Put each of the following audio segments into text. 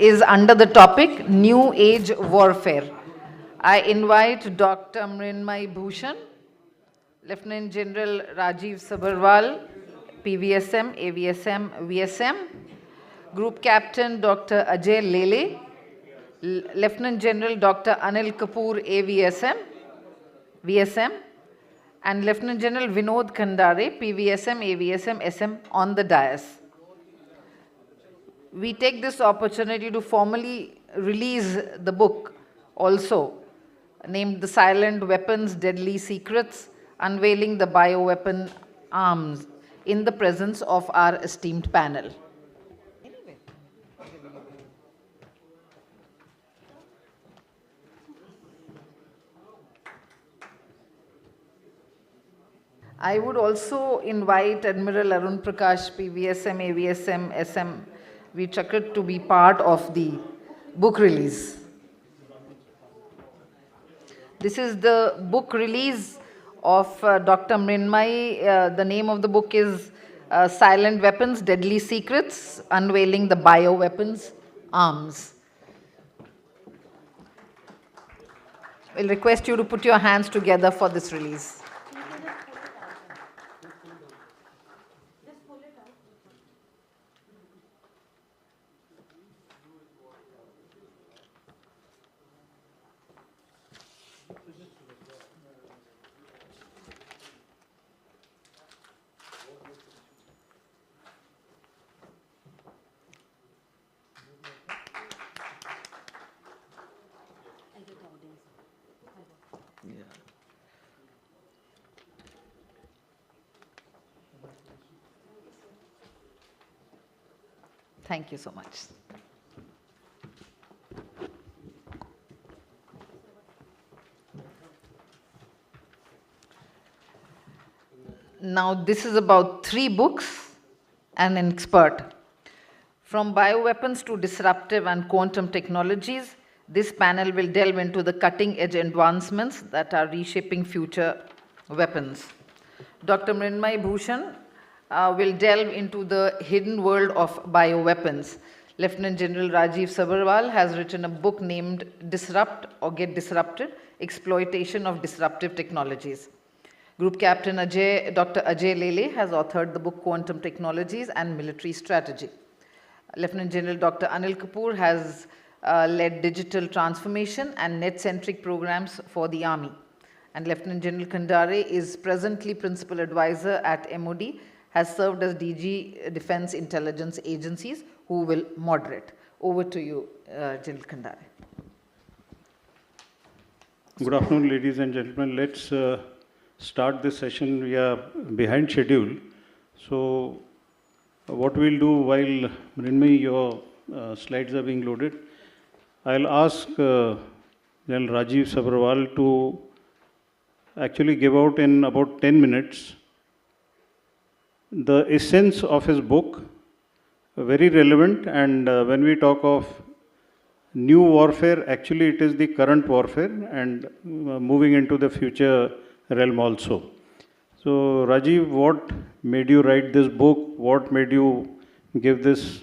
is under the topic New Age Warfare. I invite Dr. Mrinmay Bhushan, Lieutenant General Rajiv Sabharwal, PVSM, AVSM, VSM, Group Captain Dr. Ajay Lele, Lieutenant General Dr. Anil Kapoor, AVSM, VSM, and Lieutenant General Vinod Khandare, PVSM, AVSM, SM on the dais. We take this opportunity to formally release the book also named The Silent Weapons, Deadly Secrets, Unveiling the Bioweapon Arms in the presence of our esteemed panel. I would also invite Admiral Arun Prakash, PVSM, AVSM, SM, V. Chakrat to be part of the book release. This is the book release of Dr. Mrinmay. The name of the book is Silent Weapons, Deadly Secrets, Unveiling the Bioweapons Arms. I'll request you to put your hands together for this release. Thank you so much. Now, this is about 3 books and an expert. From bioweapons to disruptive and quantum technologies, this panel will delve into the cutting-edge advancements that are reshaping future weapons. Dr. Mrinmay Bhushan will delve into the hidden world of bioweapons. Lieutenant General Rajiv Sabharwal has written a book named Disrupt or Get Disrupted, Exploitation of Disruptive Technologies. Group Captain Dr. Ajay Lele has authored the book Quantum Technologies and Military Strategy. Lieutenant General Dr. Anil Kapoor has led digital transformation and net-centric programs for the Army. And Lieutenant General Khandare is presently Principal Advisor at MOD, has served as DG Defense Intelligence Agencies, who will moderate. Over to you, General Khandare. Good afternoon, ladies and gentlemen. Let's start this session. We are behind schedule. So what we'll do while Mrinmay, your slides are being loaded, I'll ask General Rajiv Sabharwal to actually give out in about 10 minutes the essence of his book, very relevant. And when we talk of new warfare, actually it is the current warfare and moving into the future realm also. So Rajiv, what made you write this book? What made you give this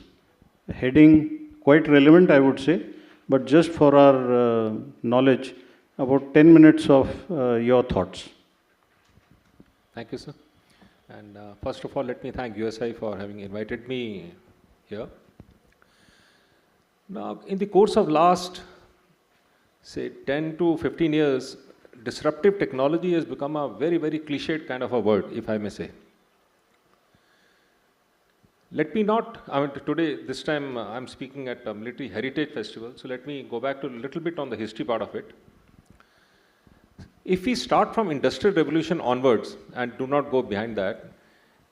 heading? Quite relevant, I would say, but just for our knowledge, about 10 minutes of your thoughts. Thank you, sir. And first of all, let me thank USI for having invited me here. Now, in the course of last, say, 10 to 15 years, disruptive technology has become a very, very cliched kind of a word, if I may say. Let me not, today, this time, I'm speaking at a Military Heritage Festival, so let me go back to a little bit on the history part of it. If we start from Industrial Revolution onwards and do not go behind that,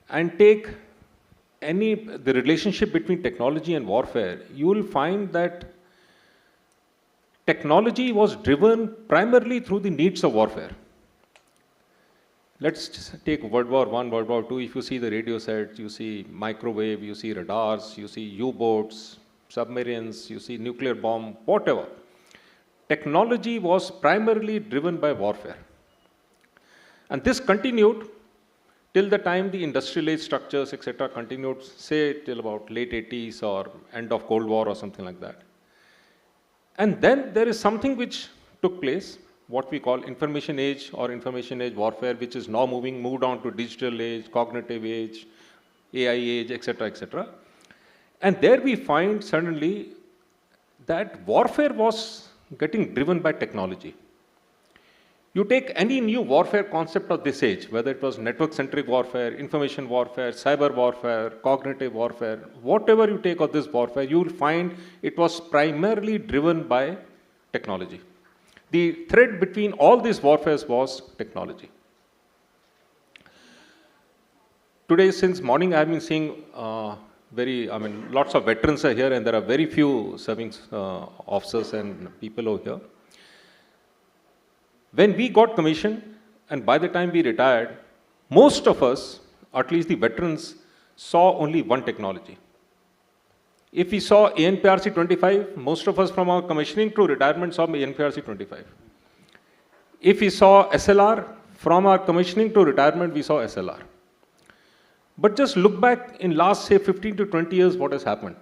and take the relationship between technology and warfare, you will find that technology was driven primarily through the needs of warfare. Let's just take World War I, World War II. If you see the radio sets, you see microwave, you see radars, you see U-boats, submarines, you see nuclear bomb, whatever. Technology was primarily driven by warfare. And this continued till the time the industrial age structures, etc., continued, say, till about late 80s or end of Cold War or something like that. And then there is something which took place, what we call information age or information age warfare, which is now moved on to digital age, cognitive age, AI age, etc., etc. And there we find suddenly that warfare was getting driven by technology. You take any new warfare concept of this age, whether it was network-centric warfare, information warfare, cyber warfare, cognitive warfare, whatever you take of this warfare, you will find it was primarily driven by technology. The thread between all these warfares was technology. Today, since morning, I have been seeing lots of veterans are here, and there are very few serving officers and people over here. When we got commissioned, and by the time we retired, most of us, at least the veterans, saw only one technology. If we saw ANPRC 25, most of us from our commissioning to retirement saw ANPRC 25. If we saw SLR, from our commissioning to retirement, we saw SLR. But just look back in last, say, 15 to 20 years, what has happened.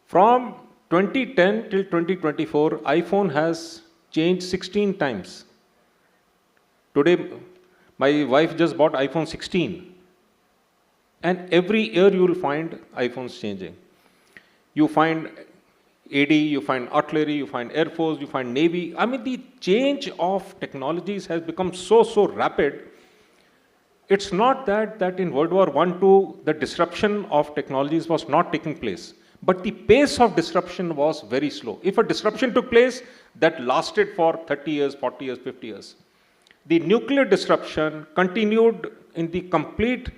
From 2010 till 2024, iPhone has changed 16 times. Today, my wife just bought iPhone 16. And every year you will find iPhones changing. You find AD, you find artillery, you find Air Force, you find Navy. I mean, the change of technologies has become so rapid. It's not that in World War I, II, the disruption of technologies was not taking place, but the pace of disruption was very slow. If a disruption took place, that lasted for 30 years, 40 years, 50 years. The nuclear disruption continued in the complete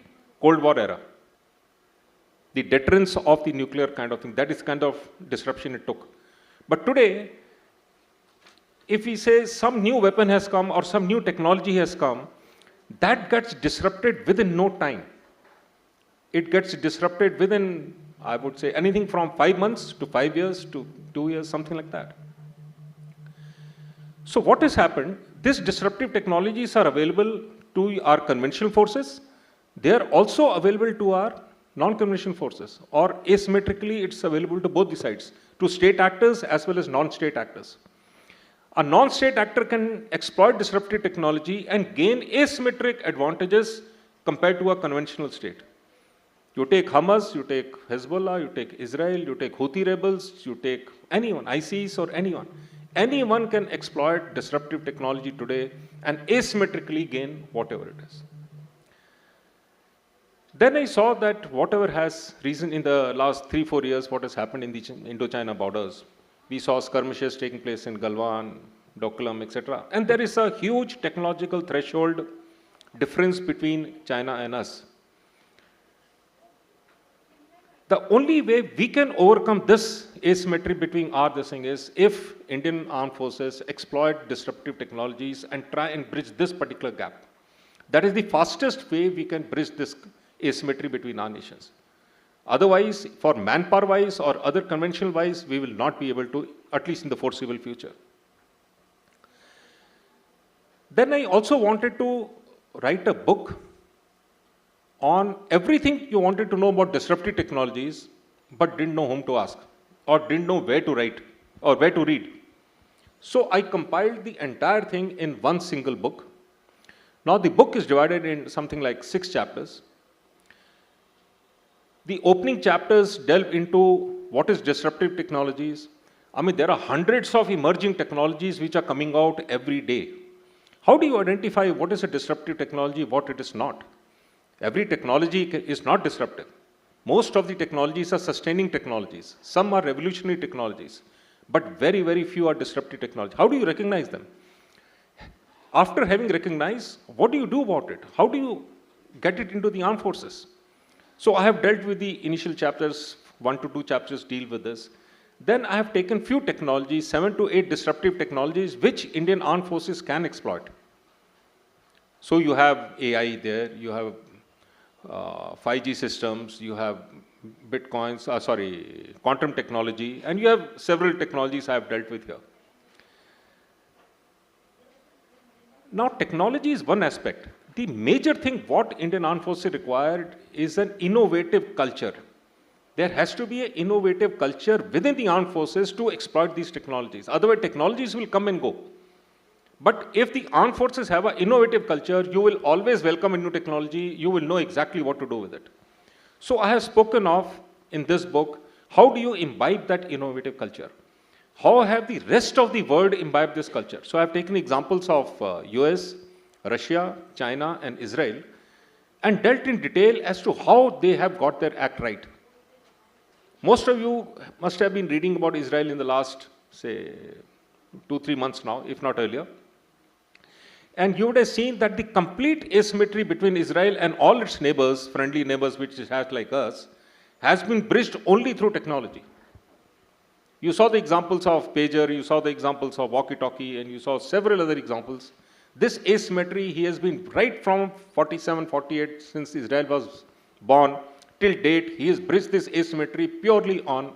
Cold War era. The deterrence of the nuclear kind of thing, that is kind of disruption it took. But today, if we say some new weapon has come or some new technology has come, that gets disrupted within no time. It gets disrupted within, I would say, anything from 5 months to 5 years to 2 years, something like that. So what has happened, these disruptive technologies are available to our conventional forces. They are also available to our non-conventional forces, or asymmetrically it's available to both the sides, to state actors as well as non-state actors. A non-state actor can exploit disruptive technology and gain asymmetric advantages compared to a conventional state. You take Hamas, you take Hezbollah, you take Israel, you take Houthi rebels, you take anyone, ISIS or anyone. Anyone can exploit disruptive technology today and asymmetrically gain whatever it is. Then I saw that whatever has reason in the last 3-4 years, what has happened in the Indo-China borders, we saw skirmishes taking place in Galwan, Doklam, etc. And there is a huge technological threshold difference between China and us. The only way we can overcome this asymmetry between this thing is if Indian armed forces exploit disruptive technologies and try and bridge this particular gap. That is the fastest way we can bridge this asymmetry between our nations. Otherwise, for manpower-wise or other conventional-wise, we will not be able to, at least in the foreseeable future. Then I also wanted to write a book on everything you wanted to know about disruptive technologies, but didn't know whom to ask, or didn't know where to write, or where to read. So I compiled the entire thing in one single book. Now the book is divided in something like 6 chapters. The opening chapters delve into what is disruptive technologies. I mean, there are hundreds of emerging technologies which are coming out every day. How do you identify what is a disruptive technology, what it is not? Every technology is not disruptive. Most of the technologies are sustaining technologies. Some are revolutionary technologies, but very few are disruptive technologies. How do you recognize them? After having recognized, what do you do about it? How do you get it into the armed forces? So I have dealt with the initial chapters, 1 to 2 chapters deal with this. Then I have taken few technologies, 7 to 8 disruptive technologies, which Indian armed forces can exploit. So you have AI there, you have 5G systems, you have quantum technology, and you have several technologies I have dealt with here. Now, technology is one aspect. The major thing what Indian Armed Forces required is an innovative culture. There has to be an innovative culture within the armed forces to exploit these technologies. Otherwise, technologies will come and go. But if the armed forces have an innovative culture, you will always welcome a new technology. You will know exactly what to do with it. So I have spoken of, in this book, how do you imbibe that innovative culture? How have the rest of the world imbibed this culture? So I have taken examples of US, Russia, China, and Israel, and dealt in detail as to how they have got their act right. Most of you must have been reading about Israel in the last, say, 2-3 months now, if not earlier. And you would have seen that the complete asymmetry between Israel and all its neighbors, friendly neighbors which it has like us, has been bridged only through technology. You saw the examples of pager, you saw the examples of walkie-talkie, and you saw several other examples. This asymmetry, he has been right from 47, 48, since Israel was born, till date, he has bridged this asymmetry purely on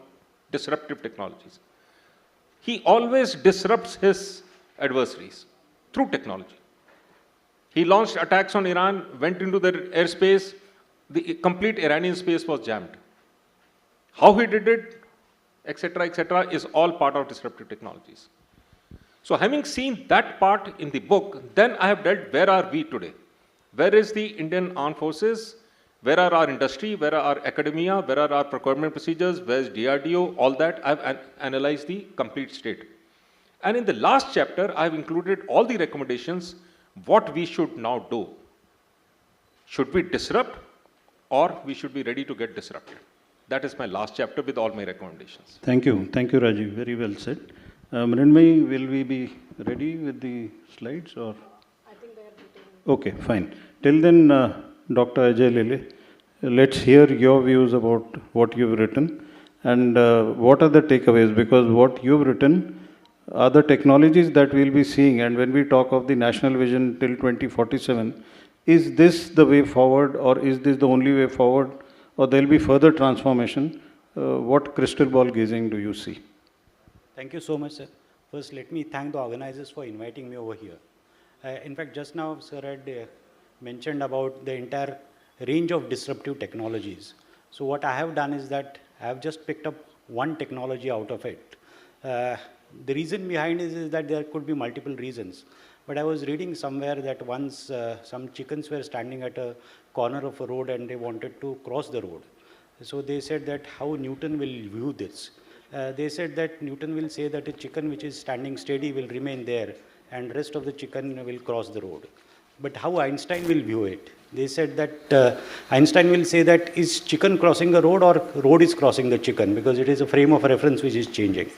disruptive technologies. He always disrupts his adversaries through technology. He launched attacks on Iran, went into their airspace, the complete Iranian space was jammed. How he did it, etc., is all part of disruptive technologies. So having seen that part in the book, then I have dealt, where are we today? Where is the Indian Armed Forces? Where are our industry? Where are our academia? Where are our procurement procedures? Where is DRDO? All that, I've analyzed the complete state. And in the last chapter, I've included all the recommendations, what we should now do. Should we disrupt, or we should be ready to get disrupted? That is my last chapter with all my recommendations. Thank you, Rajiv. Very well said. Mrinmay, will we be ready with the slides, or? I think they are detailed. Okay, fine. Till then, Dr. Ajay Lele, let's hear your views about what you've written and what are the takeaways, because what you've written are the technologies that we'll be seeing, and when we talk of the national vision till 2047, is this the way forward, or is this the only way forward, or there'll be further transformation? What crystal ball gazing do you see? Thank you so much, sir. First, let me thank the organizers for inviting me over here. In fact, just now, sir had mentioned about the entire range of disruptive technologies. So what I have done is that I have just picked up one technology out of it. The reason behind it is that there could be multiple reasons. But I was reading somewhere that once some chickens were standing at a corner of a road and they wanted to cross the road. So they said that how Newton will view this. They said that Newton will say that a chicken which is standing steady will remain there and rest of the chicken will cross the road. But how Einstein will view it? They said that Einstein will say that is chicken crossing the road or road is crossing the chicken, because it is a frame of reference which is changing.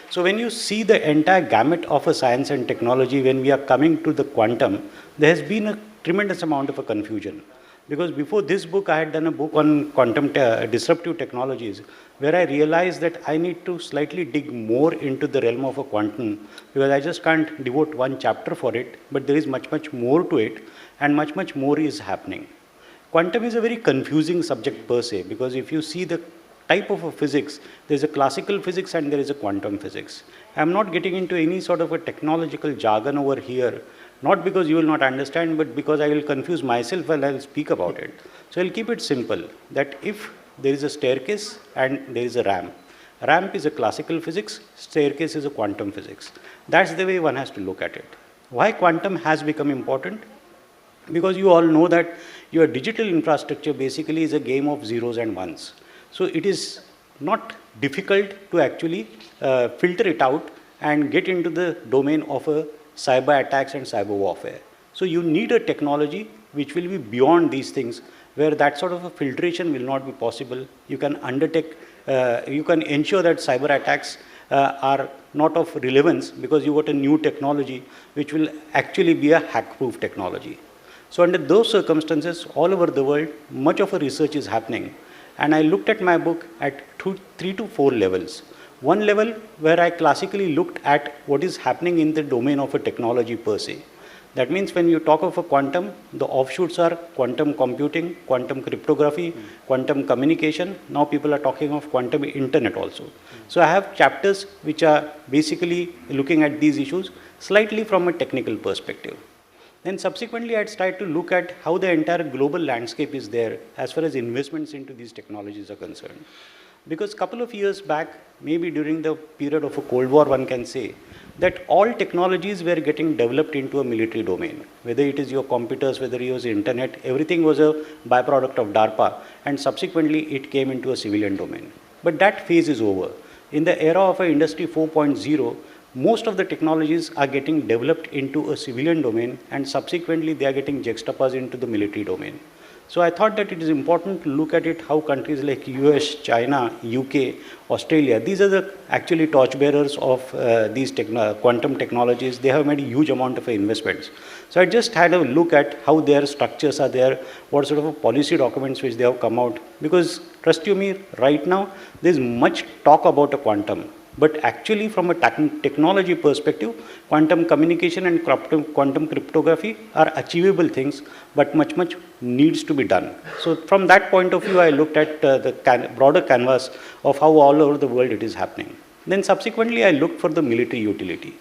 So when you see the entire gamut of a science and technology, when we are coming to the quantum, there has been a tremendous amount of a confusion. Because before this book, I had done a book on quantum disruptive technologies, where I realized that I need to slightly dig more into the realm of a quantum, because I just can't devote one chapter for it, but there is much, much more to it, and much, much more is happening. Quantum is a very confusing subject per se, because if you see the type of a physics, there's a classical physics and there is a quantum physics. I'm not getting into any sort of a technological jargon over here, not because you will not understand, but because I will confuse myself while I'll speak about it. So I'll keep it simple, that if there is a staircase and there is a ramp. Ramp is a classical physics, staircase is a quantum physics. That's the way one has to look at it. Why quantum has become important? Because you all know that your digital infrastructure basically is a game of zeros and ones. So it is not difficult to actually filter it out and get into the domain of a cyber attacks and cyber warfare. So you need a technology which will be beyond these things, where that sort of a filtration will not be possible. You can undertake, you can ensure that cyber attacks are not of relevance, because you got a new technology which will actually be a hack-proof technology. So under those circumstances, all over the world, much of a research is happening. And I looked at my book at 3 to 4 levels. One level where I classically looked at what is happening in the domain of a technology per se. That means when you talk of a quantum, the offshoots are quantum computing, quantum cryptography, quantum communication. Now people are talking of quantum internet also. So I have chapters which are basically looking at these issues slightly from a technical perspective. Then subsequently, I'd tried to look at how the entire global landscape is there as far as investments into these technologies are concerned. Because couple of years back, maybe during the period of a Cold War, one can say that all technologies were getting developed into a military domain. Whether it is your computers, whether it was internet, everything was a byproduct of DARPA, and subsequently it came into a civilian domain. But that phase is over. In the era of Industry 4.0, most of the technologies are getting developed into a civilian domain, and subsequently they are getting juxtaposed into the military domain. So I thought that it is important to look at it how countries like US, China, UK, Australia, these are the actually torchbearers of these quantum technologies. They have made a huge amount of investments. So I just had a look at how their structures are there, what sort of policy documents which they have come out. Because trust you me, right now there is much talk about a quantum. But actually from a technology perspective, quantum communication and quantum cryptography are achievable things, but much needs to be done. So from that point of view, I looked at the broader canvas of how all over the world it is happening. Then subsequently, I looked for the military utility.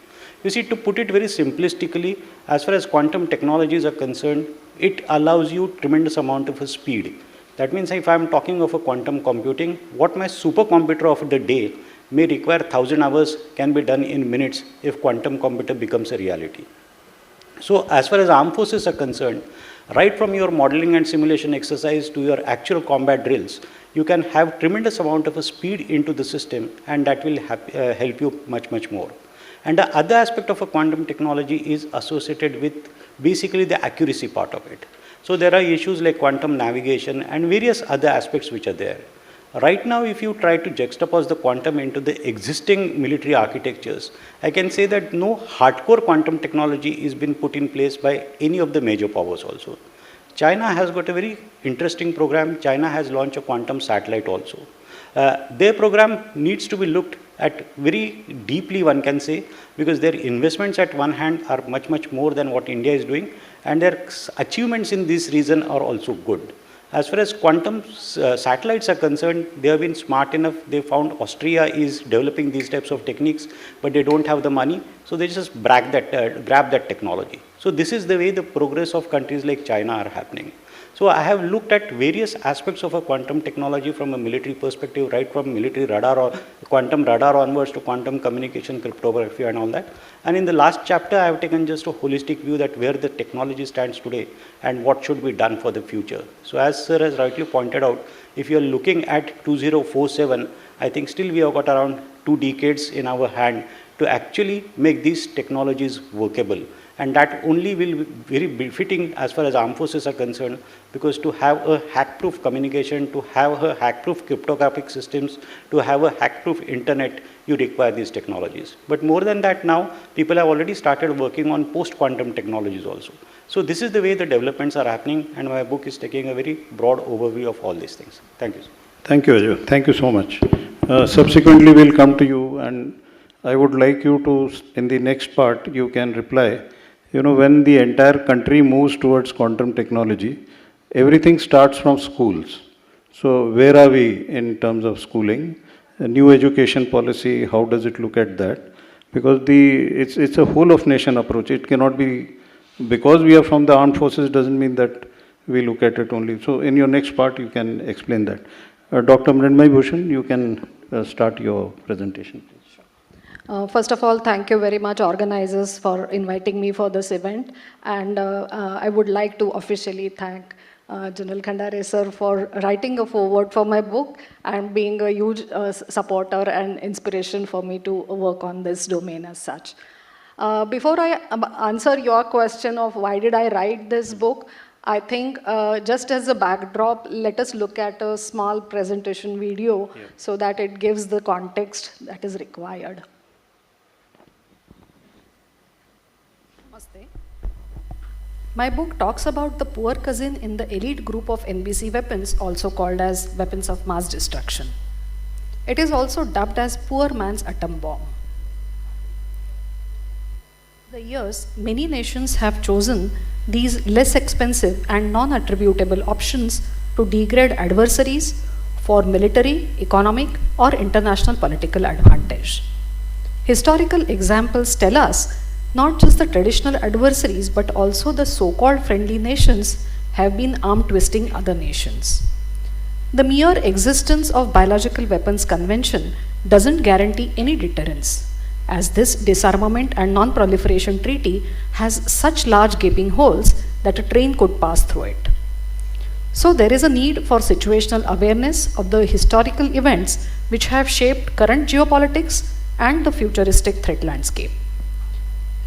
You see, to put it very simplistically, as far as quantum technologies are concerned, it allows you tremendous amount of speed. That means if I am talking of a quantum computing, what my supercomputer of the day may require 1,000 hours can be done in minutes if quantum computer becomes a reality. So as far as armed forces are concerned, right from your modeling and simulation exercise to your actual combat drills, you can have tremendous amount of a speed into the system, and that will help you much more. And the other aspect of a quantum technology is associated with basically the accuracy part of it. So there are issues like quantum navigation and various other aspects which are there. Right now, if you try to juxtapose the quantum into the existing military architectures, I can say that no hardcore quantum technology is been put in place by any of the major powers also. China has got a very interesting program. China has launched a quantum satellite also. Their program needs to be looked at very deeply, one can say, because their investments at one hand are much more than what India is doing, and their achievements in this region are also good. As far as quantum satellites are concerned, they have been smart enough. They found Austria is developing these types of techniques, but they don't have the money, so they just grab that technology. So this is the way the progress of countries like China are happening. So I have looked at various aspects of a quantum technology from a military perspective, right from military radar or quantum radar onwards to quantum communication, cryptography and all that. And in the last chapter, I have taken just a holistic view that where the technology stands today and what should be done for the future. So as sir has rightly pointed out, if you are looking at 2047, I think still we have got around 2 decades in our hand to actually make these technologies workable. And that only will be very befitting as far as armed forces are concerned, because to have a hack-proof communication, to have a hack-proof cryptographic systems, to have a hack-proof internet, you require these technologies. But more than that now, people have already started working on post-quantum technologies also. So this is the way the developments are happening, and my book is taking a very broad overview of all these things. Thank you. Thank you, Ajay. Thank you so much. Subsequently, we'll come to you, and I would like you to, in the next part, you can reply. You know, when the entire country moves towards quantum technology, everything starts from schools. So where are we in terms of schooling? A new education policy, how does it look at that? Because it's a whole of nation approach. It cannot be, because we are from the armed forces doesn't mean that we look at it only. So in your next part, you can explain that. Dr. Mrinmay Bhushan, you can start your presentation. First of all, thank you very much, organizers, for inviting me for this event. And I would like to officially thank General Khandare sir for writing a foreword for my book and being a huge supporter and inspiration for me to work on this domain as such. Before I answer your question of why did I write this book, I think just as a backdrop, let us look at a small presentation video so that it gives the context that is required. My book talks about the poor cousin in the elite group of NBC weapons, also called as weapons of mass destruction. It is also dubbed as poor man's atom bomb. For years, many nations have chosen these less expensive and non-attributable options to degrade adversaries for military, economic, or international political advantage. Historical examples tell us not just the traditional adversaries, but also the so-called friendly nations have been arm twisting other nations. The mere existence of biological weapons convention doesn't guarantee any deterrence, as this disarmament and non-proliferation treaty has such large gaping holes that a train could pass through it. So there is a need for situational awareness of the historical events which have shaped current geopolitics and the futuristic threat landscape.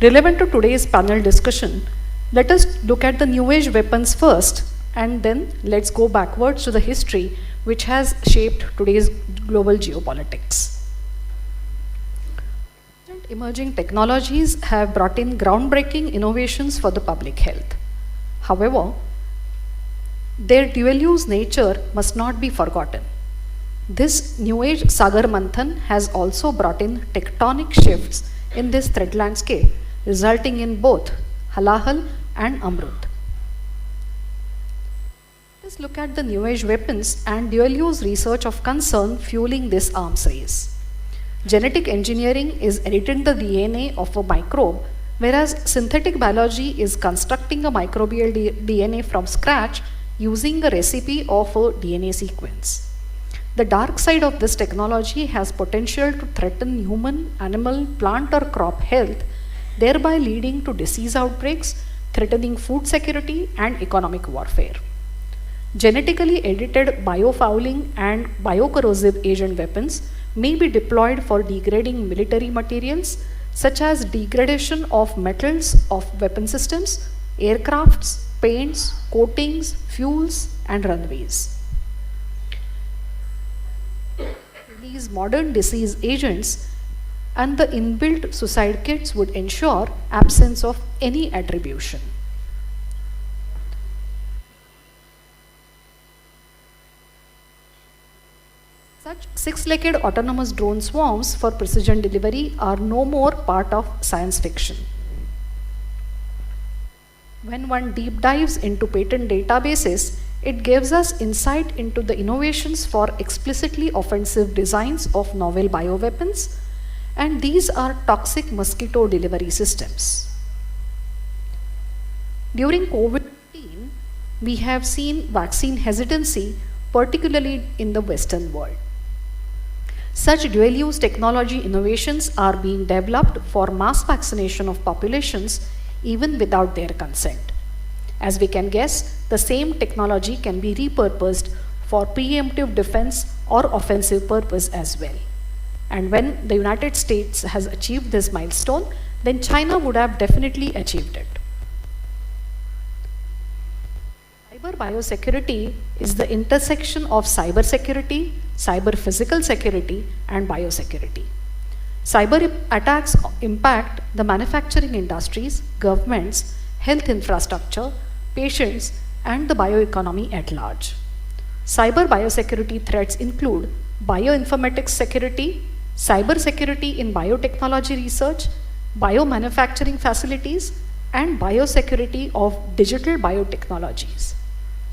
Relevant to today's panel discussion, let us look at the new age weapons first, and then let's go backwards to the history which has shaped today's global geopolitics. Emerging technologies have brought in groundbreaking innovations for the public health. However, their dual-use nature must not be forgotten. This new age Sagar Manthan has also brought in tectonic shifts in this threat landscape, resulting in both halahal and amrut. Let's look at the new age weapons and dual-use research of concern fueling this arms race. Genetic engineering is editing the DNA of a microbe, whereas synthetic biology is constructing a microbial DNA from scratch using a recipe of a DNA sequence. The dark side of this technology has potential to threaten human, animal, plant or crop health, thereby leading to disease outbreaks, threatening food security and economic warfare. Genetically edited biofouling and biocorrosive agent weapons may be deployed for degrading military materials such as degradation of metals of weapon systems, aircrafts, paints, coatings, fuels and runways. These modern disease agents and the inbuilt suicide kits would ensure absence of any attribution. Such six-legged autonomous drone swarms for precision delivery are no more part of science fiction. When one deep dives into patent databases, it gives us insight into the innovations for explicitly offensive designs of novel bioweapons, and these are toxic mosquito delivery systems. During COVID-19, we have seen vaccine hesitancy, particularly in the Western world. Such dual-use technology innovations are being developed for mass vaccination of populations even without their consent. As we can guess, the same technology can be repurposed for preemptive defense or offensive purpose as well. And when the United States has achieved this milestone, then China would have definitely achieved it. Cyber biosecurity is the intersection of cyber security, cyber physical security, and biosecurity. Cyber attacks impact the manufacturing industries, governments, health infrastructure, patients, and the bioeconomy at large. Cyber biosecurity threats include bioinformatics security, cyber security in biotechnology research, biomanufacturing facilities, and biosecurity of digital biotechnologies.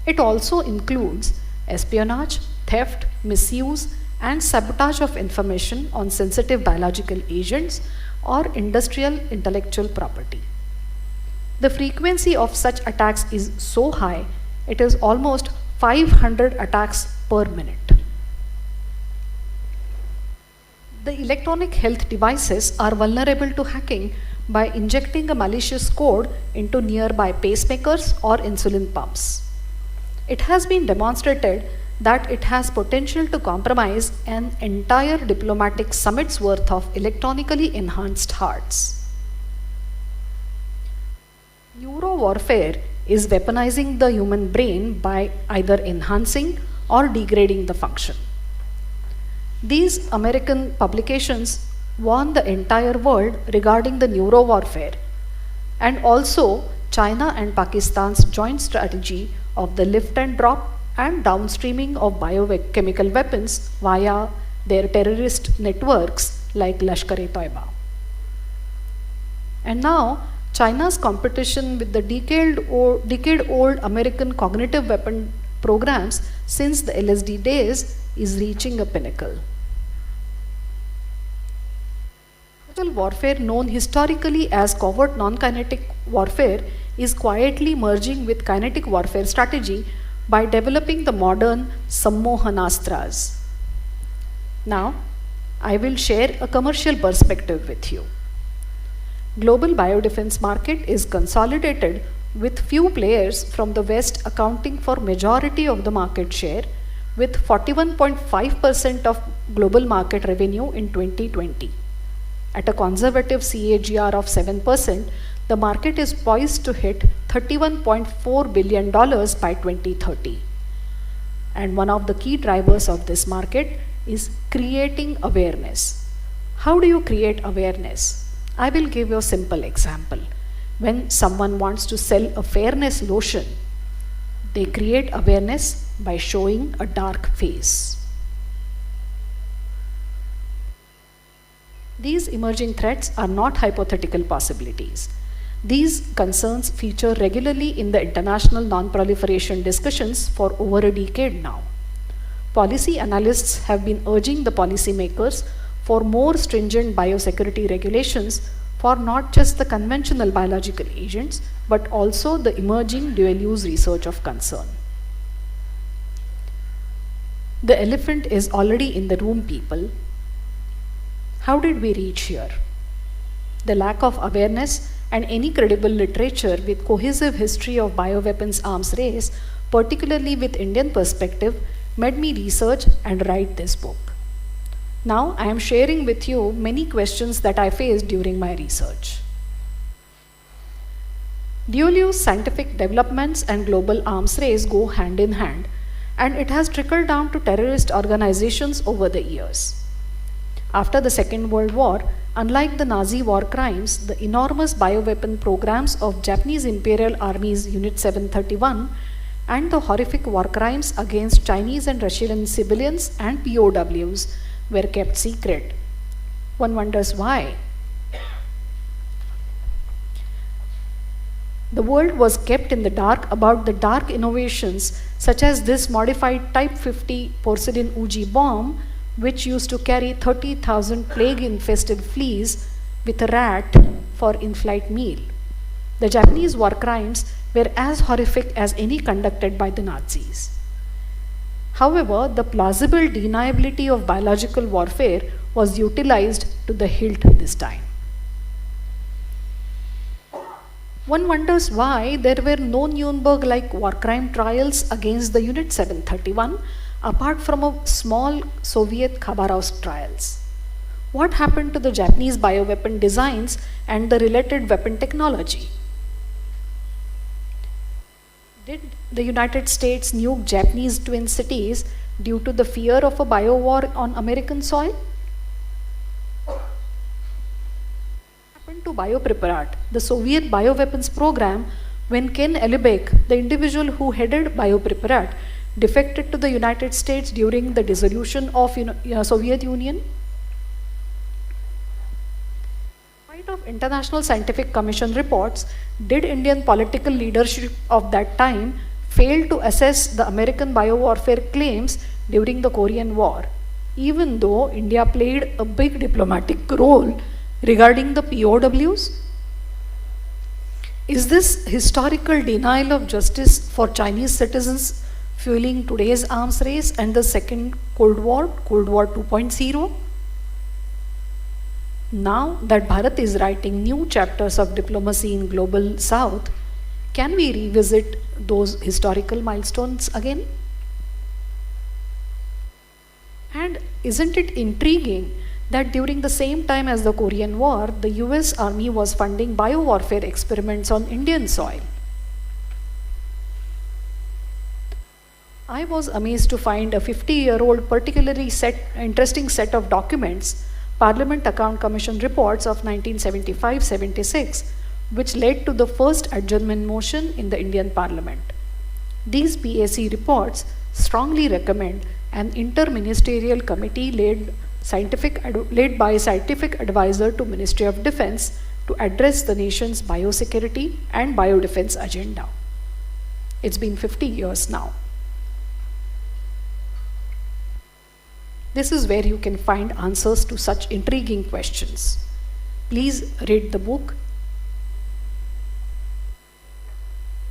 It also includes espionage, theft, misuse, and sabotage of information on sensitive biological agents or industrial intellectual property. The frequency of such attacks is so high, it is almost 500 attacks per minute. The electronic health devices are vulnerable to hacking by injecting a malicious code into nearby pacemakers or insulin pumps. It has been demonstrated that it has potential to compromise an entire diplomatic summit's worth of electronically enhanced hearts. Neurowarfare is weaponizing the human brain by either enhancing or degrading the function. These American publications warn the entire world regarding the neurowarfare, and also China and Pakistan's joint strategy of the lift and drop and downstreaming of biochemical weapons via their terrorist networks like Lashkar-e-Toiba. And now, China's competition with the decade-old American cognitive weapon programs since the LSD days is reaching a pinnacle. Warfare, known historically as covert non-kinetic warfare, is quietly merging with kinetic warfare strategy by developing the modern Sammohanastras. Now, I will share a commercial perspective with you. Global biodefense market is consolidated with few players from the West accounting for majority of the market share, with 41.5% of global market revenue in 2020. At a conservative CAGR of 7%, the market is poised to hit $31.4 billion by 2030. And one of the key drivers of this market is creating awareness. How do you create awareness? I will give you a simple example. When someone wants to sell a fairness lotion, they create awareness by showing a dark face. These emerging threats are not hypothetical possibilities. These concerns feature regularly in the international non-proliferation discussions for over a decade now. Policy analysts have been urging the policymakers for more stringent biosecurity regulations for not just the conventional biological agents, but also the emerging dual-use research of concern. The elephant is already in the room, people. How did we reach here? The lack of awareness and any credible literature with cohesive history of bioweapons arms race, particularly with Indian perspective, made me research and write this book. Now I am sharing with you many questions that I faced during my research. Dual-use scientific developments and global arms race go hand in hand, and it has trickled down to terrorist organizations over the years. After the Second World War, unlike the Nazi war crimes, the enormous bioweapon programs of Japanese Imperial Army's Unit 731 and the horrific war crimes against Chinese and Russian civilians and POWs were kept secret. One wonders why. The world was kept in the dark about the dark innovations such as this modified Type 50 porcelain Uji bomb, which used to carry 30,000 plague-infested fleas with a rat for in-flight meal. The Japanese war crimes were as horrific as any conducted by the Nazis. However, the plausible deniability of biological warfare was utilized to the hilt this time. One wonders why there were no Nuremberg-like war crime trials against the Unit 731 apart from a small Soviet Khabarovsk trials. What happened to the Japanese bioweapon designs and the related weapon technology? Did the United States nuke Japanese twin cities due to the fear of a biowar on American soil? What happened to Biopreparat, the Soviet bioweapons program, when Ken Elibek, the individual who headed Biopreparat, defected to the United States during the dissolution of Soviet Union? In spite of International Scientific Commission reports, did Indian political leadership of that time fail to assess the American biowarfare claims during the Korean War, even though India played a big diplomatic role regarding the POWs? Is this historical denial of justice for Chinese citizens fueling today's arms race and the second Cold War 2.0? Now that Bharat is writing new chapters of diplomacy in global South, can we revisit those historical milestones again? And isn't it intriguing that during the same time as the Korean War, the US Army was funding biowarfare experiments on Indian soil? I was amazed to find a 50-year-old particularly interesting set of documents, Parliament Account Commission reports of 1975-76, which led to the first adjournment motion in the Indian Parliament. These PAC reports strongly recommend an interministerial committee led by scientific advisor to Ministry of Defense to address the nation's biosecurity and biodefense agenda. It's been 50 years now. This is where you can find answers to such intriguing questions. Please read the book.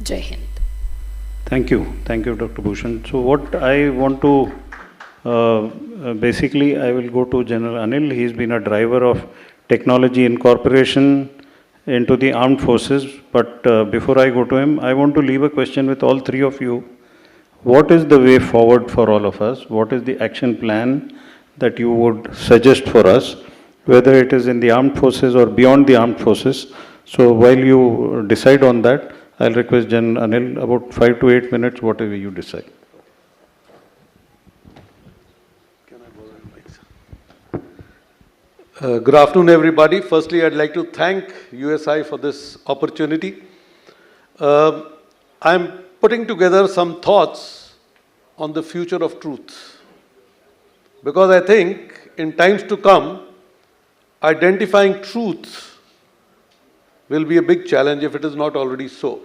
Jai Hind. Thank you, Dr. Bhushan. So what I want to, basically, I will go to General Anil. He's been a driver of technology incorporation into the armed forces. But before I go to him, I want to leave a question with all three of you. What is the way forward for all of us? What is the action plan that you would suggest for us, whether it is in the armed forces or beyond the armed forces? So while you decide on that, I'll request General Anil about 5 to 8 minutes, whatever you decide. Good afternoon, everybody. Firstly, I'd like to thank USI for this opportunity. I'm putting together some thoughts on the future of truth, because I think in times to come, identifying truth will be a big challenge if it is not already so.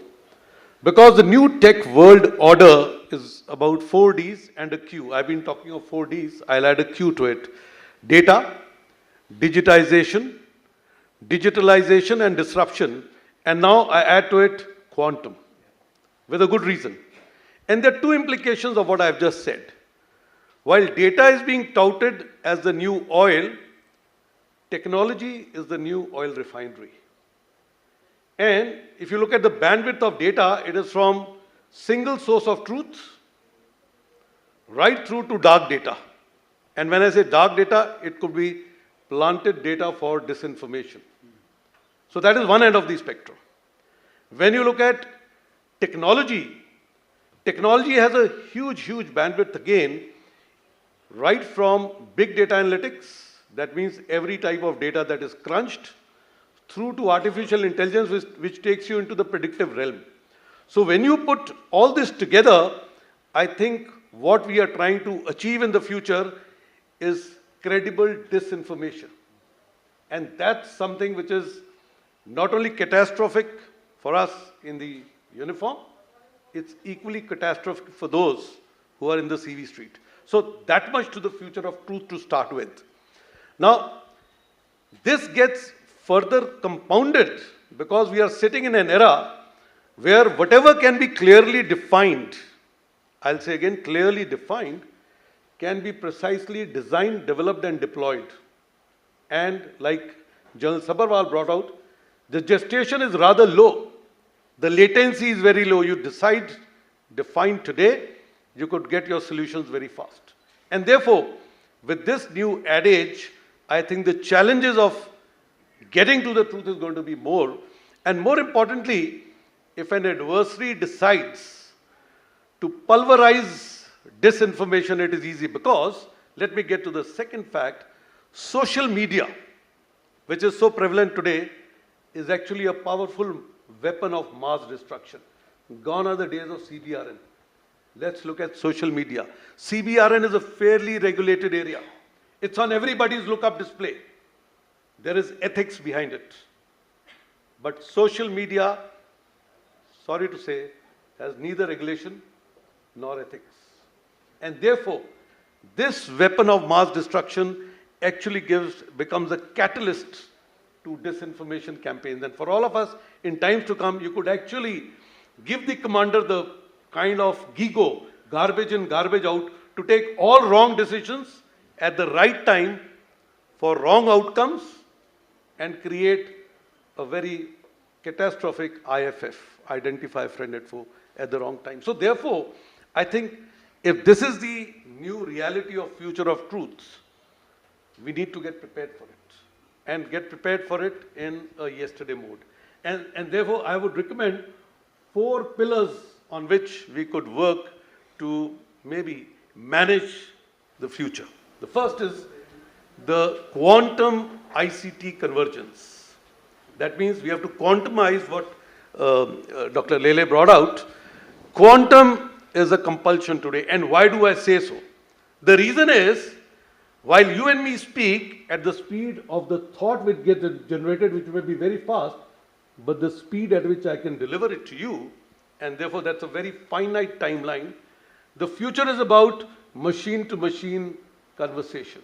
Because the new tech world order is about 4 Ds and a Q. I've been talking of 4 Ds, I'll add a Q to it. Data, digitization, digitalization and disruption, and now I add to it quantum, with a good reason. And there are two implications of what I've just said. While data is being touted as the new oil, technology is the new oil refinery. And if you look at the bandwidth of data, it is from single source of truth right through to dark data. And when I say dark data, it could be planted data for disinformation. So that is one end of the spectrum. When you look at technology, technology has a huge bandwidth again, right from big data analytics, that means every type of data that is crunched, through to artificial intelligence, which takes you into the predictive realm. So when you put all this together, I think what we are trying to achieve in the future is credible disinformation. And that's something which is not only catastrophic for us in the uniform, it's equally catastrophic for those who are in the CV street. So that much to the future of truth to start with. Now, this gets further compounded because we are sitting in an era where whatever can be clearly defined, I'll say again, clearly defined, can be precisely designed, developed and deployed. And like General Sabharwal brought out, the gestation is rather low. The latency is very low. You define today, you could get your solutions very fast. And therefore, with this new adage, I think the challenges of getting to the truth is going to be more. And more importantly, if an adversary decides to pulverize disinformation, it is easy because, let me get to the second fact, social media, which is so prevalent today, is actually a powerful weapon of mass destruction. Gone are the days of CBRN. Let's look at social media. CBRN is a fairly regulated area. It's on everybody's lookup display. There is ethics behind it. But social media, sorry to say, has neither regulation nor ethics. And therefore, this weapon of mass destruction actually becomes a catalyst to disinformation campaigns. And for all of us, in times to come, you could actually give the commander the kind of GIGO, garbage in, garbage out, to take all wrong decisions at the right time for wrong outcomes and create a very catastrophic IFF, identify friend and foe, at the wrong time. So therefore, I think if this is the new reality of future of truth, we need to get prepared for it and get prepared for it in a yesterday mode. And therefore, I would recommend 4 pillars on which we could work to maybe manage the future. The first is the quantum ICT convergence. That means we have to quantumize what Dr. Lele brought out. Quantum is a compulsion today. And why do I say so? The reason is, while you and me speak at the speed of the thought which gets generated, which may be very fast, but the speed at which I can deliver it to you, and therefore that's a very finite timeline. The future is about machine-to-machine conversation,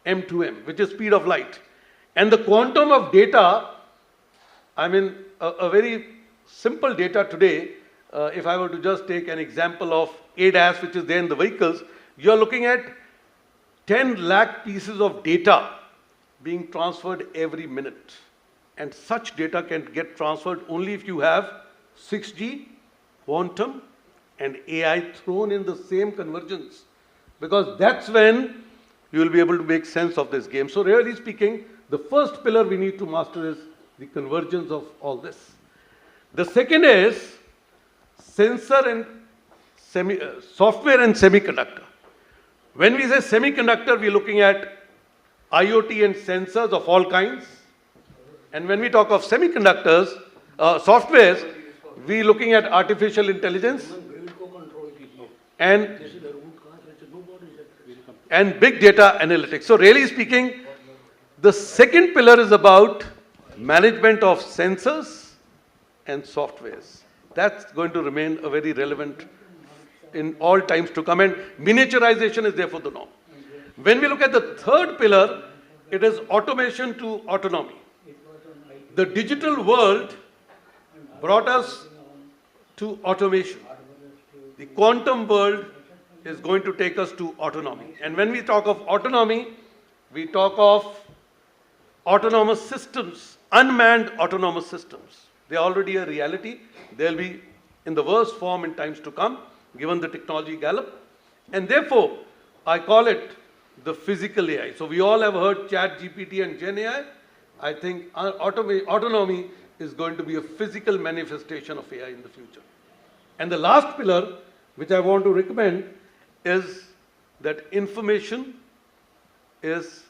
M2M, which is speed of light. And the quantum of data, I mean, a very simple data today, if I were to just take an example of ADAS, which is there in the vehicles, you're looking at 10 lakh pieces of data being transferred every minute. And such data can get transferred only if you have 6G, quantum, and AI thrown in the same convergence. Because that's when you will be able to make sense of this game. So really speaking, the first pillar we need to master is the convergence of all this. The second is sensor and software and semiconductor. When we say semiconductor, we're looking at IoT and sensors of all kinds. And when we talk of semiconductors, softwares, we're looking at artificial intelligence and big data analytics. So really speaking, the second pillar is about management of sensors and softwares. That's going to remain a very relevant in all times to come, and miniaturization is therefore the norm. When we look at the third pillar, it is automation to autonomy. The digital world brought us to automation. The quantum world is going to take us to autonomy. And when we talk of autonomy, we talk of autonomous systems, unmanned autonomous systems. They are already a reality. They'll be in the worst form in times to come, given the technology gallop. And therefore, I call it the physical AI. So we all have heard Chat GPT and Gen AI. I think autonomy is going to be a physical manifestation of AI in the future. And the last pillar, which I want to recommend, is that information is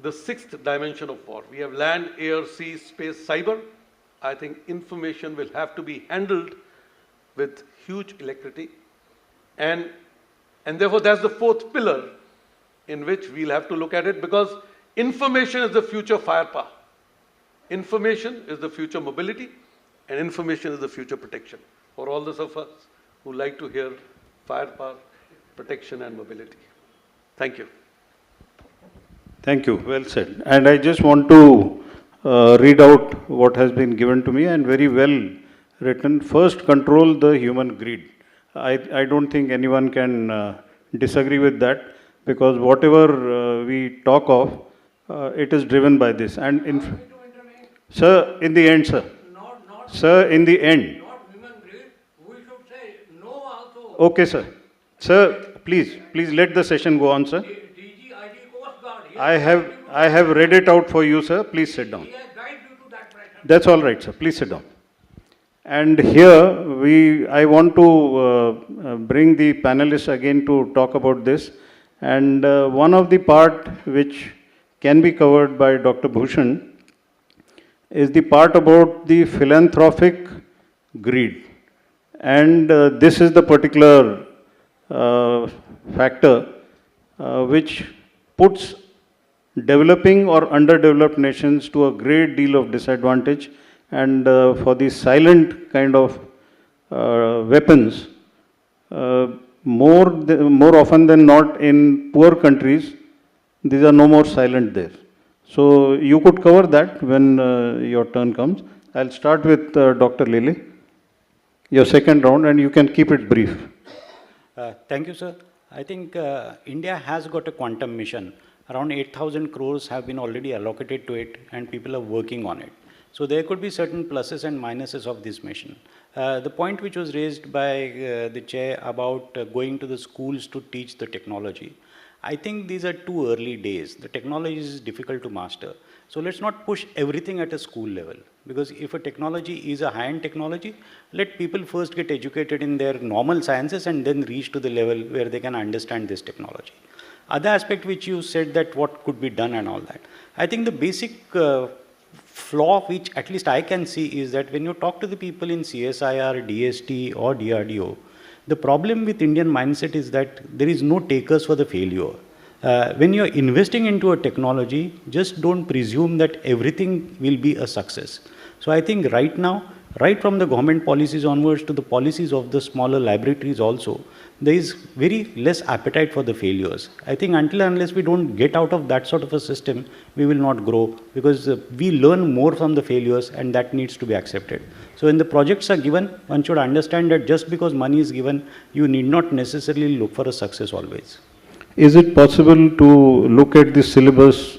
the sixth dimension of war. We have land, air, sea, space, cyber. I think information will have to be handled with huge alacrity. And therefore, that's the fourth pillar in which we'll have to look at it, because information is the future firepower. Information is the future mobility, and information is the future protection. For all those of us who like to hear firepower, protection, and mobility. Thank you. Thank you. Well said. And I just want to read out what has been given to me, and very well written. First, control the human greed. I don't think anyone can disagree with that, because whatever we talk of, it is driven by this. And sir, in the end, sir. Sir, in the end. Not human greed. We should say no also. Okay, sir. Sir, please let the session go on, sir. DGID Coast Guard. I have read it out for you, sir. Please sit down. He has guided you to that pressure. That's all right, sir. Please sit down. And here I want to bring the panelists again to talk about this. And one of the part which can be covered by Dr. Bhushan is the part about the philanthropic greed. And this is the particular factor which puts developing or underdeveloped nations to a great deal of disadvantage. And for the silent kind of weapons, more often than not in poor countries, these are no more silent there. So you could cover that when your turn comes. I'll start with Dr. Lele, your second round, and you can keep it brief. Thank you, sir. I think India has got a quantum mission. Around 8,000 crores have been already allocated to it, and people are working on it. So there could be certain pluses and minuses of this mission. The point which was raised by the chair about going to the schools to teach the technology, I think these are too early days. The technology is difficult to master. So let's not push everything at a school level, because if a technology is a high-end technology, let people first get educated in their normal sciences and then reach to the level where they can understand this technology. Other aspect which you said, that what could be done and all that. I think the basic flaw which at least I can see is that when you talk to the people in CSIR, DST or DRDO, the problem with Indian mindset is that there is no takers for the failure. When you're investing into a technology, just don't presume that everything will be a success. So I think right now, right from the government policies onwards to the policies of the smaller laboratories also, there is very less appetite for the failures. I think until and unless we don't get out of that sort of a system, we will not grow, because we learn more from the failures, and that needs to be accepted. So when the projects are given, one should understand that just because money is given, you need not necessarily look for a success always. Is it possible to look at the syllabus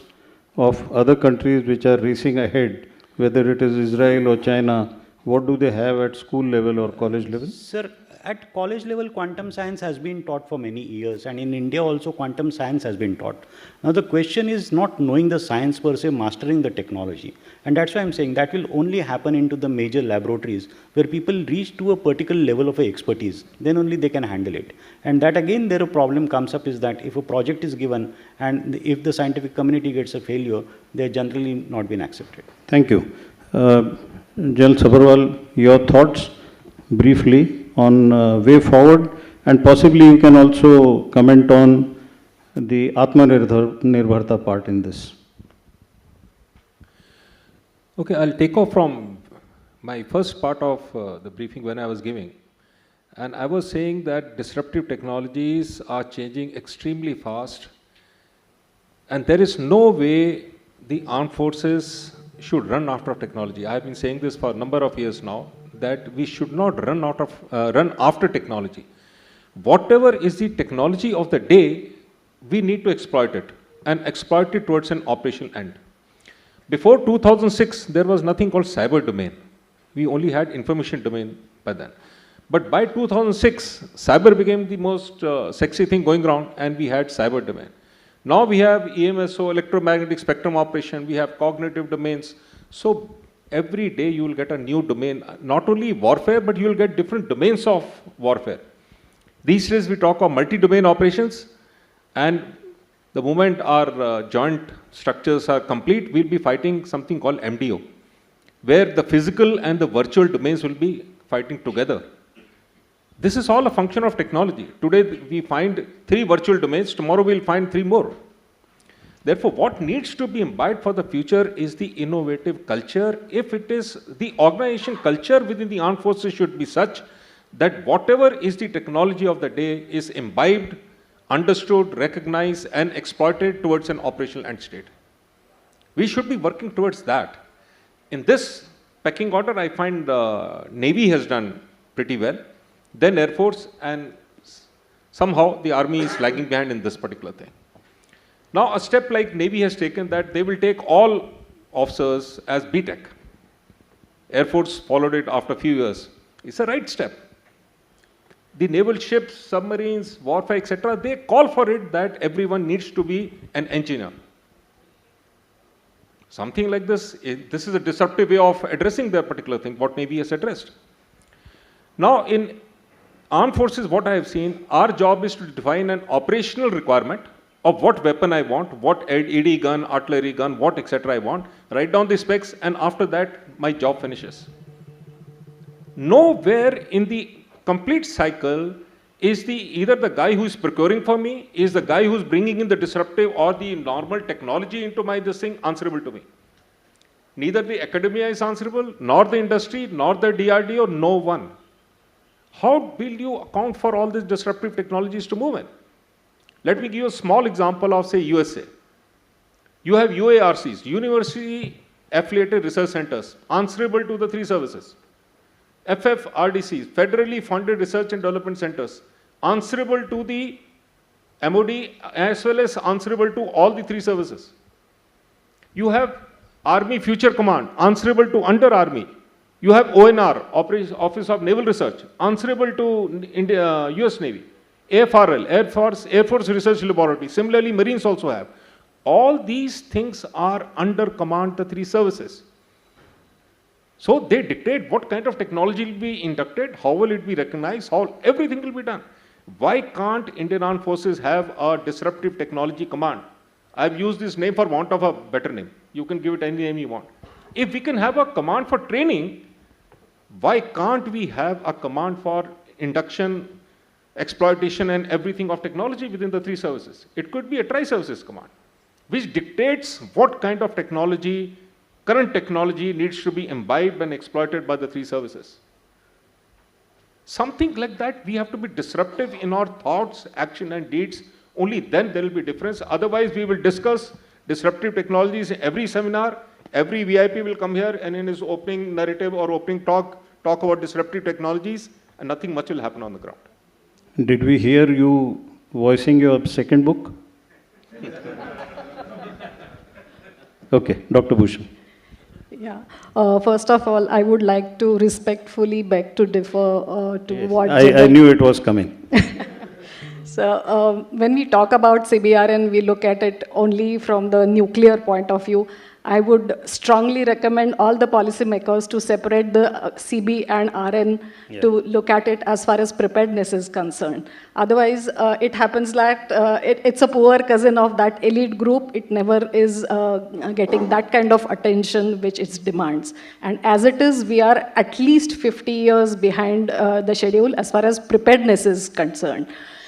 of other countries which are racing ahead, whether it is Israel or China? What do they have at school level or college level? Sir, at college level, quantum science has been taught for many years, and in India also quantum science has been taught. Now the question is not knowing the science per se, mastering the technology. And that's why I'm saying that will only happen into the major laboratories where people reach to a particular level of expertise. Then only they can handle it. And that again, there a problem comes up is that if a project is given and if the scientific community gets a failure, they're generally not been accepted. Thank you. General Sabharwal, your thoughts briefly on way forward, and possibly you can also comment on the Atmanirbharta part in this. Okay, I'll take off from my first part of the briefing when I was giving. And I was saying that disruptive technologies are changing extremely fast, and there is no way the armed forces should run after technology. I have been saying this for a number of years now, that we should not run after technology. Whatever is the technology of the day, we need to exploit it, and exploit it towards an operational end. Before 2006, there was nothing called cyber domain. We only had information domain by then. But by 2006, cyber became the most sexy thing going around, and we had cyber domain. Now we have EMSO, electromagnetic spectrum operation, we have cognitive domains. So every day you will get a new domain, not only warfare, but you will get different domains of warfare. These days we talk of multi-domain operations, and the moment our joint structures are complete, we'll be fighting something called MDO, where the physical and the virtual domains will be fighting together. This is all a function of technology. Today we find 3 virtual domains, tomorrow we'll find 3 more. Therefore, what needs to be imbibed for the future is the innovative culture. If it is the organization culture within the armed forces should be such that whatever is the technology of the day is imbibed, understood, recognized, and exploited towards an operational end state. We should be working towards that. In this pecking order, I find Navy has done pretty well, then Air Force, and somehow the Army is lagging behind in this particular thing. Now, a step like Navy has taken, that they will take all officers as BTech. Air Force followed it after a few years. It's a right step. The naval ships, submarines, warfare, etc., they call for it that everyone needs to be an engineer. Something like this, this is a disruptive way of addressing that particular thing, what Navy has addressed. Now, in armed forces, what I have seen, our job is to define an operational requirement of what weapon I want, what AD gun, artillery gun, what etc. I want, write down the specs, and after that, my job finishes. Nowhere in the complete cycle is either the guy who is procuring for me, is the guy who is bringing in the disruptive or the normal technology into this thing answerable to me. Neither the academia is answerable, nor the industry, nor the DRDO, no one. How will you account for all these disruptive technologies to move in? Let me give you a small example of, say, USA. You have UARCs, University Affiliated Research Centers, answerable to the 3 services. FFRDCs, Federally Funded Research and Development Centers, answerable to the MOD as well as answerable to all the 3 services. You have Army Future Command, answerable to under Army. You have ONR, Office of Naval Research, answerable to US Navy. AFRL, Air Force Research Laboratory. Similarly, Marines also have. All these things are under command the 3 services. So they dictate what kind of technology will be inducted, how will it be recognized, how everything will be done. Why can't Indian Armed Forces have a disruptive technology command? I've used this name for want of a better name. You can give it any name you want. If we can have a command for training, why can't we have a command for induction, exploitation, and everything of technology within the 3 services? It could be a tri-services command, which dictates what kind of technology current technology needs to be imbibed and exploited by the three services. Something like that, we have to be disruptive in our thoughts, action and deeds. Only then there will be difference. Otherwise, we will discuss disruptive technologies in every seminar. Every VIP will come here and in his opening narrative or opening talk about disruptive technologies, and nothing much will happen on the ground. Did we hear you voicing your second book? Okay, Dr. Bhushan. Yeah. First of all, I would like to respectfully beg to differ to Yes, what I knew it was coming. So when we talk about CBRN, we look at it only from the nuclear point of view. I would strongly recommend all the policymakers to separate the CB and RN to look at it as far as preparedness is concerned. Otherwise, it happens that it's a poor cousin of that elite group. It never is getting that kind of attention which it demands. And as it is, we are at least 50 years behind the schedule as far as preparedness is concerned.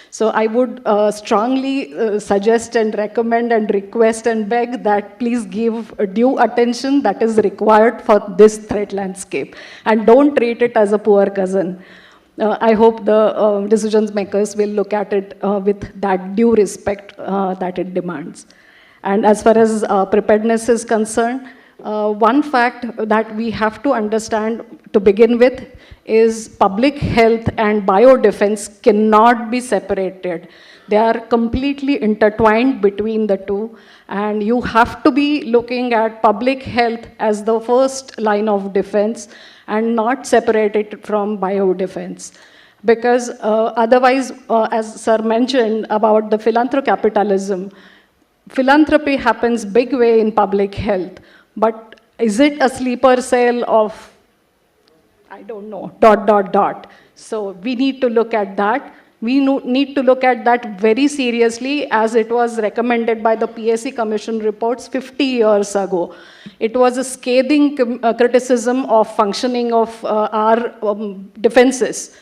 So I would strongly suggest and recommend and request and beg that please give due attention that is required for this threat landscape. And don't treat it as a poor cousin. I hope the decision makers will look at it with that due respect that it demands. And as far as preparedness is concerned, one fact that we have to understand to begin with is public health and biodefense cannot be separated. They are completely intertwined between the two, and you have to be looking at public health as the first line of defense and not separate it from biodefense. Because otherwise, as Sir mentioned about the philanthropicapitalism, philanthropy happens big way in public health, but is it a sleeper cell of I don't know, ... So we need to look at that. We need to look at that very seriously as it was recommended by the PSC Commission reports 50 years ago. It was a scathing criticism of functioning of our defenses.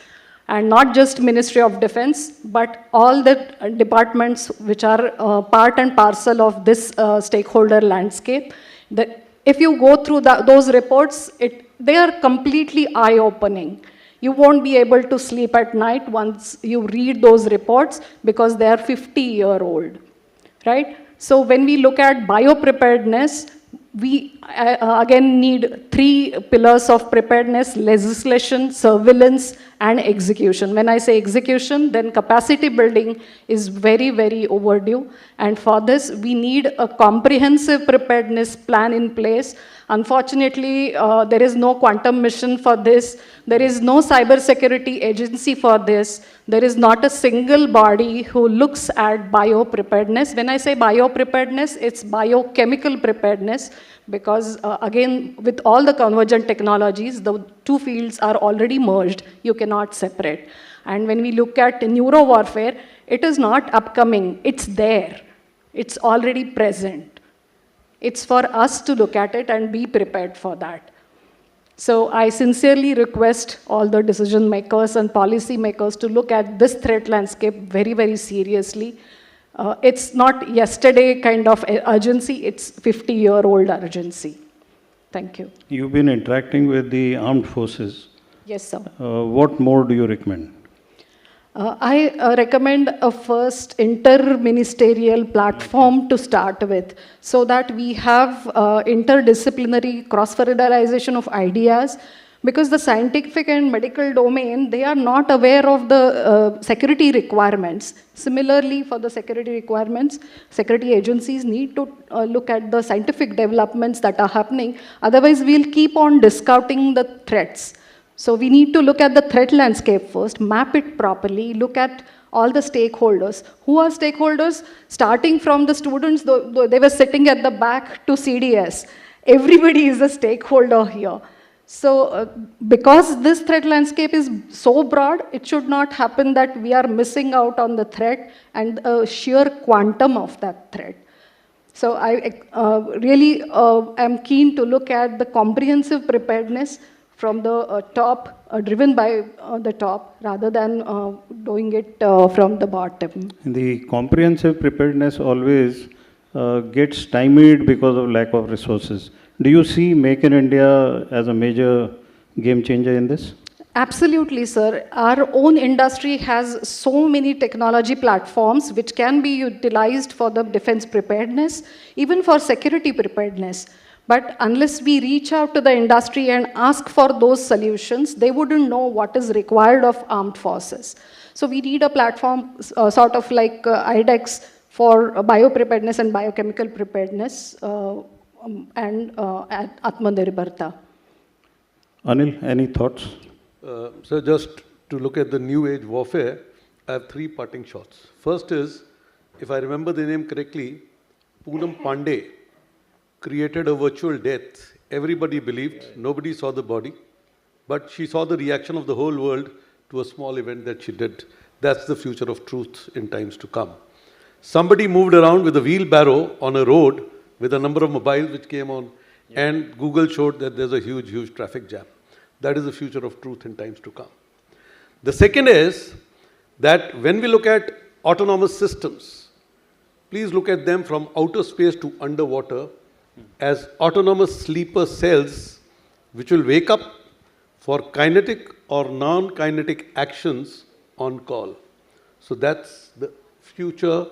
And not just Ministry of Defense, but all the departments which are part and parcel of this stakeholder landscape. If you go through those reports, they are completely eye-opening. You won't be able to sleep at night once you read those reports because they are 50-year-old, right? So when we look at biopreparedness, we again need three pillars of preparedness: legislation, surveillance, and execution. When I say execution, then capacity building is very, very overdue. And for this, we need a comprehensive preparedness plan in place. Unfortunately, there is no quantum mission for this. There is no cybersecurity agency for this. There is not a single body who looks at biopreparedness. When I say biopreparedness, it's biochemical preparedness, because again, with all the convergent technologies, the two fields are already merged. You cannot separate. And when we look at neuro warfare, it is not upcoming. It's there. It's already present. It's for us to look at it and be prepared for that. So I sincerely request all the decision makers and policy makers to look at this threat landscape very, very seriously. It's not yesterday kind of urgency, it's 50-year-old urgency. Thank you. You've been interacting with the armed forces. Yes, sir. What more do you recommend? I recommend a first interministerial platform to start with, so that we have interdisciplinary cross-fertilization of ideas, because the scientific and medical domain, they are not aware of the security requirements. Similarly, for the security requirements, security agencies need to look at the scientific developments that are happening. Otherwise, we'll keep on discounting the threats. So we need to look at the threat landscape first, map it properly, look at all the stakeholders. Who are stakeholders? Starting from the students, though they were sitting at the back, to CDS. Everybody is a stakeholder here. So because this threat landscape is so broad, it should not happen that we are missing out on the threat and the sheer quantum of that threat. So I really am keen to look at the comprehensive preparedness from the top, driven by the top, rather than doing it from the bottom. The comprehensive preparedness always gets stymied because of lack of resources. Do you see Make in India as a major game changer in this? Absolutely, sir. Our own industry has so many technology platforms which can be utilized for the defense preparedness, even for security preparedness. But unless we reach out to the industry and ask for those solutions, they wouldn't know what is required of armed forces. So we need a platform sort of like IDEX for biopreparedness and biochemical preparedness and Atmanirbharta. Anil, any thoughts? So just to look at the new age warfare, I have three parting shots. First is, if I remember the name correctly, Poonam Pandey created a virtual death. Everybody believed, nobody saw the body, but she saw the reaction of the whole world to a small event that she did. That's the future of truth in times to come. Somebody moved around with a wheelbarrow on a road with a number of mobiles which came on, and Google showed that there's a huge, huge traffic jam. That is the future of truth in times to come. The second is that when we look at autonomous systems, please look at them from outer space to underwater as autonomous sleeper cells which will wake up for kinetic or non-kinetic actions on call. So that's the future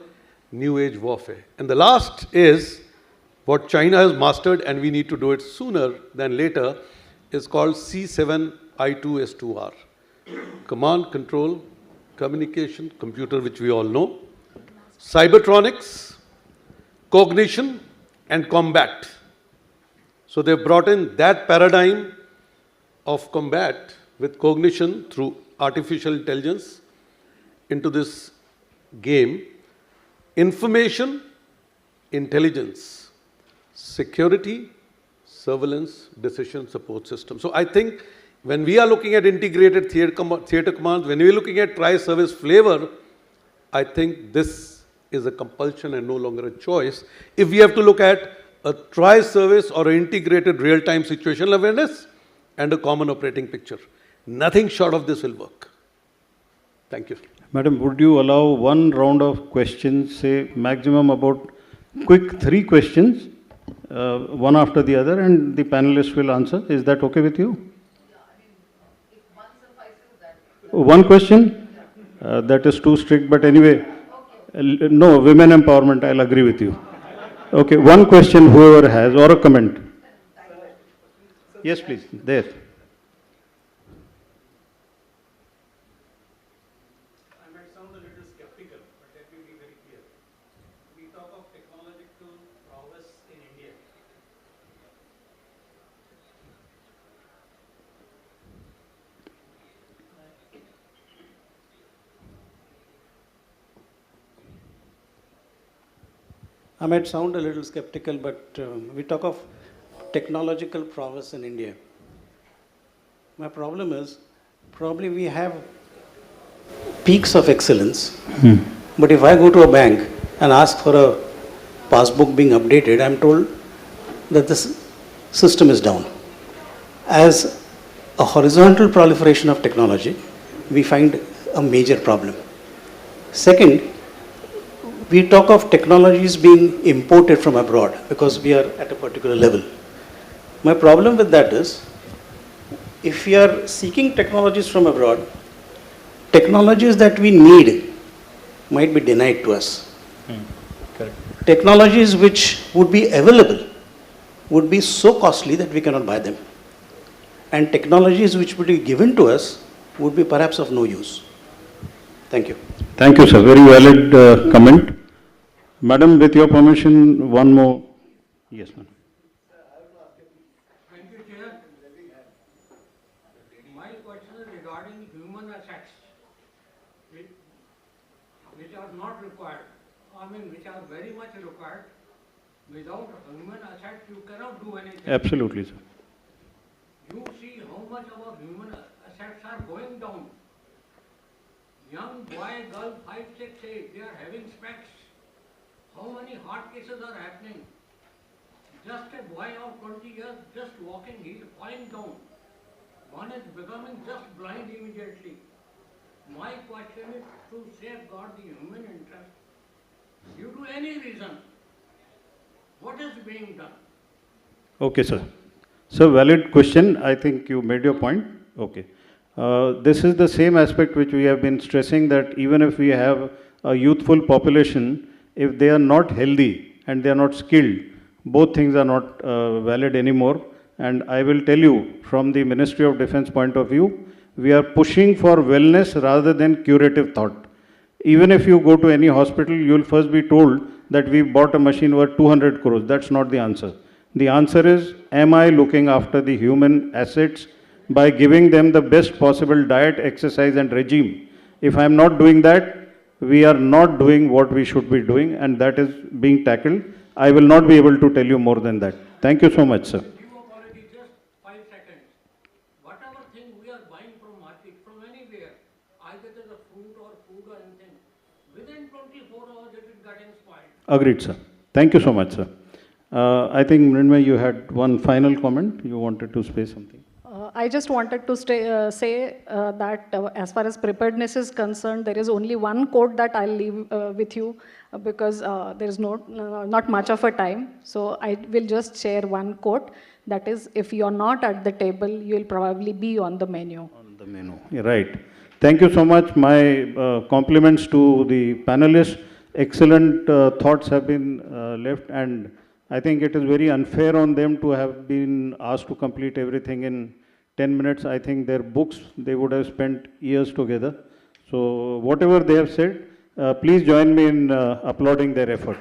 new age warfare. And the last is what China has mastered, and we need to do it sooner than later, is called C7I2S2R. Command, control, communication, computer, which we all know, cybertronics, cognition, and combat. So they've brought in that paradigm of combat with cognition through artificial intelligence into this game. Information, intelligence, security, surveillance, decision support system. So I think when we are looking at integrated theater commands, when we are looking at tri-service flavor, I think this is a compulsion and no longer a choice. If we have to look at a tri-service or an integrated real-time situational awareness and a common operating picture, nothing short of this will work. Thank you. Madam, would you allow one round of questions, say maximum about quick 3 questions, one after the other, and the panelists will answer? Is that okay with you? Yeah, I mean, if one suffices that. One question? That is too strict, but anyway, no, women empowerment, I'll agree with you. Okay, one question whoever has, or a comment. Yes, please, there. I might sound a little skeptical, but let me be very clear. We talk of technological prowess in India. I might sound a little skeptical, but we talk of technological prowess in India. My problem is, probably we have peaks of excellence, but if I go to a bank and ask for a passbook being updated, I'm told that this system is down. As a horizontal proliferation of technology, we find a major problem. Second, we talk of technologies being imported from abroad because we are at a particular level. My problem with that is, if we are seeking technologies from abroad, technologies that we need might be denied to us. Correct. Technologies which would be available would be so costly that we cannot buy them. And technologies which would be given to us would be perhaps of no use. Thank you. Thank you, sir. Very valid comment. Madam, with your permission, one more. Yes, ma'am. Thank you, Chair. My question is regarding human assets, which are not required, which are very much required. Without human assets, you cannot do anything. Absolutely, sir. You see how much our human assets are going down. Young boy, girl, 5, 6, 8, they are having specs. How many heart cases are happening? Just a boy of 20 years, just walking, he is falling down. One is becoming just blind immediately. My question is to safeguard the human interest. Due to any reason, what is being done? Okay, sir. So valid question. I think you made your point. Okay. This is the same aspect which we have been stressing, that even if we have a youthful population, if they are not healthy and they are not skilled, both things are not valid anymore. And I will tell you, from the Ministry of Defense point of view, we are pushing for wellness rather than curative thought. Even if you go to any hospital, you will first be told that we bought a machine worth 200 crores. That's not the answer. The answer is, am I looking after the human assets by giving them the best possible diet, exercise, and regime? If I am not doing that, we are not doing what we should be doing, and that is being tackled. I will not be able to tell you more than that. Thank you so much, sir. Give a quality just 5 seconds. Whatever thing we are buying from market, from anywhere, either it is a fruit or food or anything, within 24 hours it is getting spoiled. Agreed, sir. Thank you so much, sir. I think, Mrinmay, you had one final comment. You wanted to say something. I just wanted to say that as far as preparedness is concerned, there is only one quote that I'll leave with you because there is not much of a time. So I will just share one quote. That is, if you're not at the table, you'll probably be on the menu. On the menu, right. Thank you so much. My compliments to the panelists. Excellent thoughts have been left, and I think it is very unfair on them to have been asked to complete everything in 10 minutes. I think their books, they would have spent years together. So whatever they have said, please join me in applauding their effort.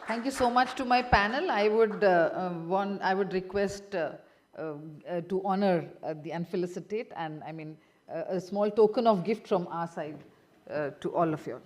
Thank you so much to my panel. I would request to honor and felicitate, and I mean a small token of gift from our side to all of you.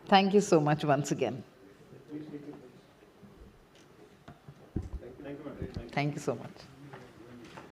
Thank you so much once again. Thank you so much.